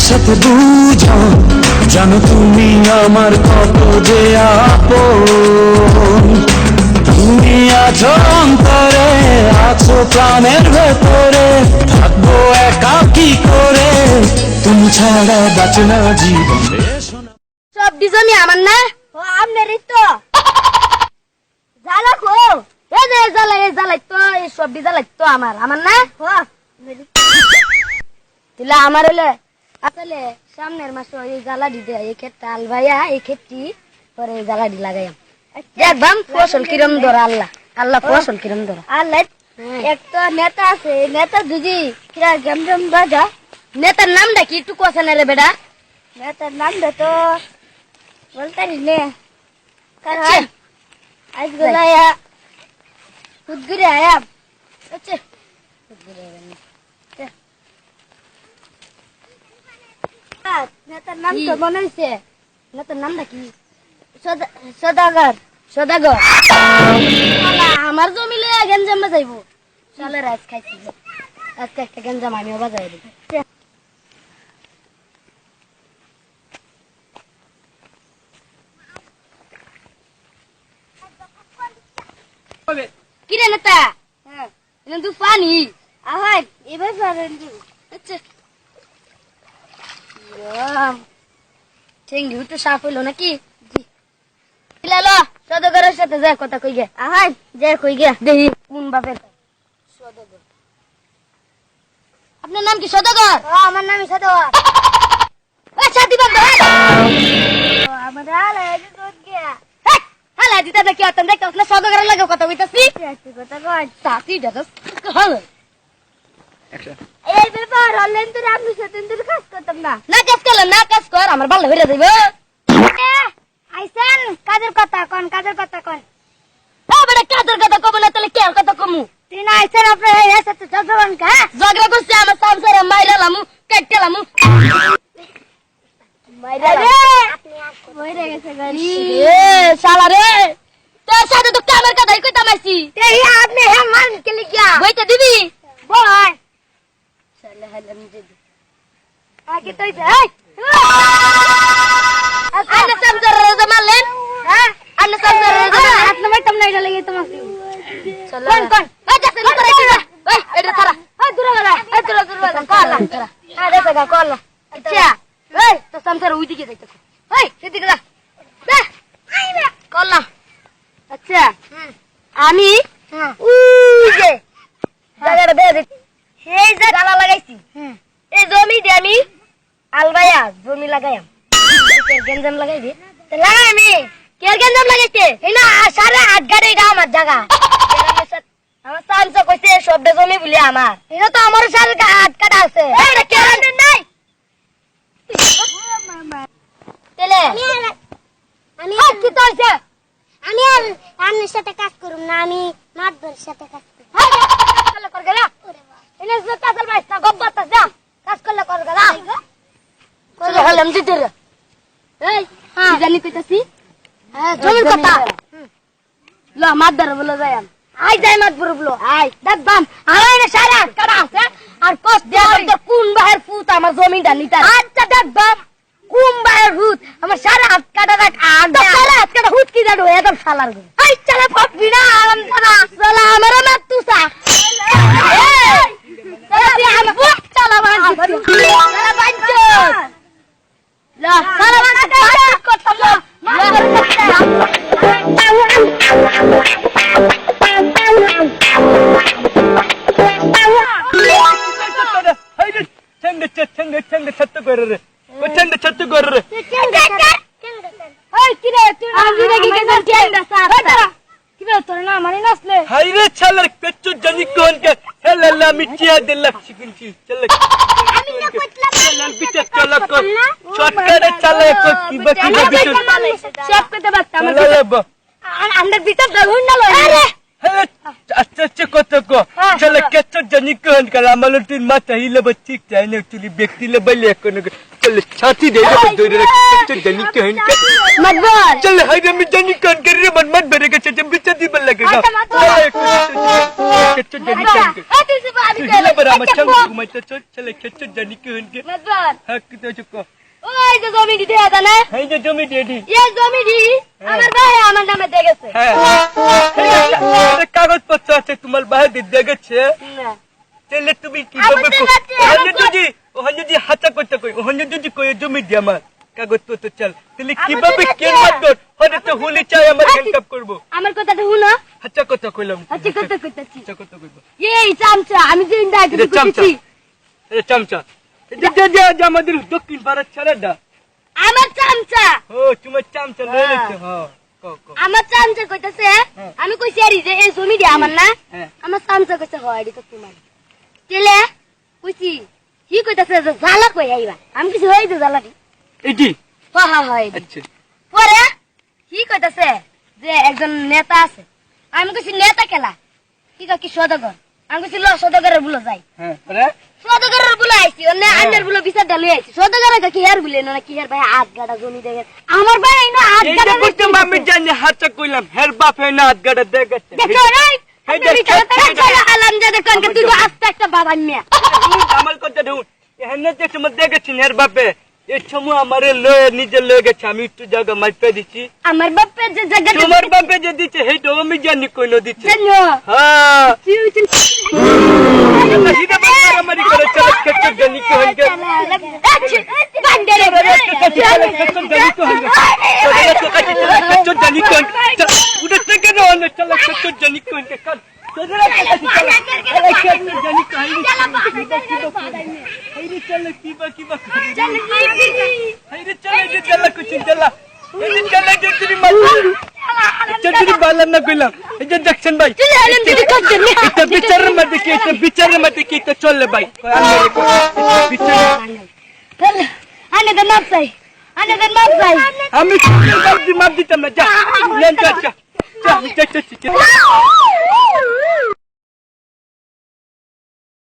সাথে দুজন, জানো তুমি আমার কত যে আপন। তুমি আছো অন্তরে, আছো প্রাণের ভেতরে, থাকবো একা কি করে, তুমি ছাড়া বাঁচে না জীবন। সব ডিজাইন আমার না, ও আপনারই তো জ্বালা খো, এই যে জ্বালাই তো, এই সব জ্বালাই তো আমার না, তাহলে আমার হলে আসলে সামনের মাসে এই জ্বালা দিতে এই ক্ষেতটা আলভাইয়া, এই ক্ষেতটি পরে এই জ্বালা দি লাগাই দেখবাম ফসল কিরম ধরা। আল্লাহ ফসল কিরম ধরা। আল্লাহ এক তো নেতা আছে, নেতা দুজি কিরা গমজম বাজা। নেতার নামটা কি একটু কথা না রে বেটা? নেতার নামটা তো বলতে নে, কারণ আজ গলায়া খুদগুরে আয়া। আচ্ছা নেতার নাম তো মনে হয়েছে, নেতার নামটা কি? সদাগর। আমার জমি লইয়া গেঞ্জাম বাজাইব, চলে রাজ খাইছি, আজকে একটা গেঞ্জাম আমিও বাজাই দিব। কিরে নেতা, দু পানি আহাই এবার পারেন। আচ্ছা ঠেঙ্গি তো সাফ হইলো নাকি? লো সদগরের সাথে যায় কথা কই গে। আহাই যে কই গে দেখি কোন বাপের সদগর। আপনার নাম কি সদগর? আমার নামই সদগর। আচ্ছা দিবা আমার হালাই দুধ গিয়া হালাই দিতে দেখি অতন দেখতে না সদগরের লাগে কথা কইতাছি। কথা কই সাথী দাদস হল এই ব্যাপার হলেন তো আপনি সাথে তো কাজ করতাম না। না কাজ করলে না কাজ কর, আমার ভালো হইরা যাইব। আইছেন কাজের কথা কোন, কাজের কথা কোন। ও বড় কাজের কথা কব না তাহলে কি কথা কমু? তুই না আইছেন আপনি এই সাথে ঝগড়ান কা? ঝগড়া করছে আমার সংসারে মাইরালামু কাটলামু। মাইরালা আপনি মইরে গেছে গাড়ি। এ শালা রে, তোর সাথে তো কামের কথাই কইতাম আইছি। এই আপনি হ্যাঁ মান কে লিখিয়া বইতে দিবি বল। শালা হালাম দিদি আগে তুই যাই। আন্না সংসারে রোজা মারলেন? হ্যাঁ আন্না সংসারে রোজা আপনি ভাই তোমরা এটা লাগি তোমাকে চলো কোন এই যাচ্ছে না করে দিবা। ওই এটা তারা ওই দূর গলা এই দূর কলা তারা আ দেখো গা কলা। আচ্ছা এই তো সংসারে ওই দিকে যাইতে ওই সেদিকে যা যা আইবা কলা। আচ্ছা আমি ওই যে জায়গাটা দে এই যে গালা লাগাইছি, এই জমি দিয়ে আমি আলবাইয়া জমি লাগাইম। গেঞ্জাম লাগাই দি লাগাই আমি কে গেঞ্জাম লাগাইছে এই না সারা 8 গাড়ি এটা আমার জায়গা। আমার সামসা কইছে সবটা জমি বলি আমার, এটা তো আমার সারা 8 কাটা আছে। এটা কে রান্না নাই তেলে আমি কি তো আছে? আমি আর রান্নার সাথে কাজ করব না, আমি মাতবরের সাথে কাজ করব। কাজ কর গেলা এনে জুতা চল বাইস না গব্বাতা যা কাজ করলে কর গেলা কইলে হলাম দিতে রে। এই কি জানি কইতাছি? হ্যাঁ জমির কথা ল মাতদার বলে যাই আই যাই মাতবর বলো আই দেখবাম আই না সারা কাটা আছে আর কস দেওয়ার তো কোন বাহের ফুত আমার জমিটা নিতা। আচ্ছা দেখবাম কোন বাহের ফুত আমার সারা হাত কাটা রাখ আর সারা হাত কাটা হুত কি জানো একদম শালার গো। আই চলে ফটবি না আরাম সারা শালা আমারে মার তুসা এই সারা তুই আমার ফুট চালা বাঁধ সারা বাঁধ লা সারা বাঁধ করতাম না আচ্ছা কত কো চলে কেচ্ছ খেচর জানি কোন কাল আমার তুই মাথা হিলে ঠিক চাই না তুই ব্যক্তি লেবেলে কোন চল ছাতি দে ধরে খেচর জানি কোন মাতবর চল হাই আমি জানি কোন করে মত বেরে গেছে যে বিচ্ছা দিবে লাগে না খেচর জানি কোন তুই সব আমি তুই হিলে বড় আমার চল ঘুমাই তো চল খেচর জানি কোন কে মাতবর হ্যাঁ কি তো চুপ ওই যে জমি দিতে আছে না এই যে জমি দেডি এই জমি দি আমার ভাই আমার নামে দিয়ে গেছে হ্যাঁ এটা কাগজ পত্র আছে তোমার বাইরে দিয়ে গেছে না তাহলে তুমি কি আমার করবে তো বাচ্চা, আমার ওখানে যদি হাতা করতে কই ওখানে যদি কই জমি দিয়ে আমার কাগজ পত্র চল তাহলে আমার কিভাবে তো কে বাচ্চা। মারতো হয়তো তো হুলি চাই আমার হ্যান্ডকাপ করবো আমার কথাটা শুনো হাতা কথা কইলাম আচ্ছা কথা কইতাছি হাতা কথা কইবো এই চামচা আমি যে ইন্দা আগে এটা চামচা কইতেছি এটা চামচা এটা যে আমাদের দক্ষিণ ভারত ছেড়েটা আমার চামচা ও তোমার চামচা লয়ে নিচ্ছে হ্যাঁ কও আমার চামচা কইতাছে আমি কইছি আরে যে এই জমি দি আমার না হ্যাঁ। আমার চামচা কইছে হয় এডি তো তোমার তেলে কইছি কি কইতাছে যে জালা কই আইবা আমি কিছু হই যে জালা দি এটি হয় আচ্ছা পরে কি কইতাছে যে একজন নেতা আছে আমি কইছি নেতা কেলা কি কয় কি সদাগর আমি কইছি ল সদাগরের বুলো যাই হ্যাঁ পরে সদাগরের বুলো আইছি অন্য আন্ডার বুলো বিচার ডালে আইছি সদাগরের কি হেয়ার বুলে না কি হেয়ার ভাই আট গাড়া জমি দেগে আমার ভাই না আট এইটা গাড়া করতে আমি জানি হাতা কইলাম হের বাপ হে না হাতগাড়া দেখেছে দেখো রাই এই আমি দেখ, কথা এই দেখ। আলাম যে দেখুন তুই তো আস্তে একটা বাবা মিয়া আমার কথা দেখুন এখানে যে সময় দেখেছি হের বাপে এই সময় আমার লয়ে নিজে লয়ে গেছে আমি একটু জায়গা মাইপে দিচ্ছি আমার বাপের যে জায়গাটা তোমার বাপে যে দিচ্ছে সেইটা আমি জানি কইল দিচ্ছে জানো হ্যাঁ তুই হিদা মারামারি করে চলে খেতে জানি কোন কে বান্ডেলে খেতে জানি কোন উড়ে থেকে না চলে খেতে জানি কোন কে কাল চলে কিবা কিবা haydi চলে যে চলে কুছ চলা haydi চলে যে তুমি চলি বালাম না কইলাম এই যে দেখছেন ভাই এটা বিচারের মধ্যে কি এটা চলে ভাই আমি মাপ দিতাম না যা লেন যা